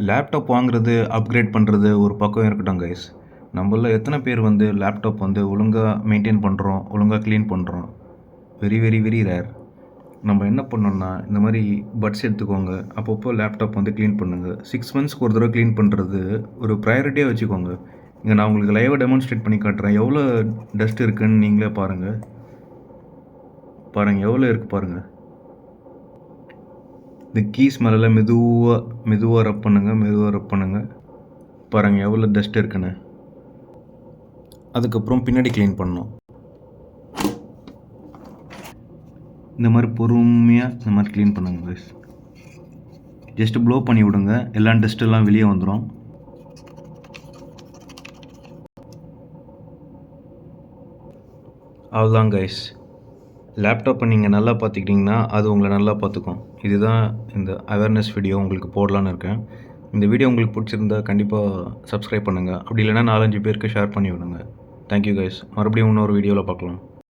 Laptop வாங்குறது, upgrade பண்ணுறது ஒரு பக்கம் இருக்கட்டும் கைஸ். நம்மள எத்தனை பேர் வந்து லேப்டாப் வந்து ஒழுங்கா மெயின்டெயின் பண்ணுறோம், ஒழுங்கா க்ளீன் பண்ணுறோம். Very very very rare. நம்ம என்ன பண்ணோம்னா, இந்த மாதிரி பட்ஸ் எடுத்துக்கோங்க. அப்பப்போ லேப்டாப் வந்து க்ளீன் பண்ணுங்கள். 6 மந்த்ஸ்க்கு ஒரு தடவை க்ளீன் பண்ணுறது ஒரு ப்ரையாரிட்டியாக வச்சுக்கோங்க. இங்கே நான் உங்களுக்கு லைவாக டெமான்ஸ்ட்ரேட் பண்ணி காட்டுறேன். எவ்வளோ டஸ்ட் இருக்குதுன்னு நீங்களே பாருங்கள். எவ்வளோ இருக்குது பாருங்கள். இந்த கீஸ் மேலெல்லாம் மெதுவாக ரப் பண்ணுங்கள். பாருங்கள் எவ்வளோ டஸ்ட் இருக்குன்னு. அதுக்கப்புறம் பின்னாடி க்ளீன் பண்ணணும். இந்த மாதிரி பொறுமையாக இந்த மாதிரி க்ளீன் பண்ணுங்க கைஸ். ஜஸ்ட்டு ப்ளோ பண்ணி விடுங்க, எல்லா டஸ்ட்டெல்லாம் வெளியே வந்துடும். அவ்வளோதான் கைஸ். லேப்டாப்பை நீங்கள் நல்லா பார்த்துக்கிட்டிங்கன்னா அது உங்களை நல்லா பார்த்துக்கும். இதுதான் இந்த அவேர்னஸ் வீடியோ உங்களுக்கு போடலான்னு இருக்கேன். இந்த வீடியோ உங்களுக்கு பிடிச்சிருந்தா கண்டிப்பாக சப்ஸ்கிரைப் பண்ணுங்கள். அப்படி இல்லைனா 4-5 பேருக்கு ஷேர் பண்ணி விடுங்க. Thank you guys. மறுபடியும் இன்னொரு வீடியோவில் பார்க்கலாம்.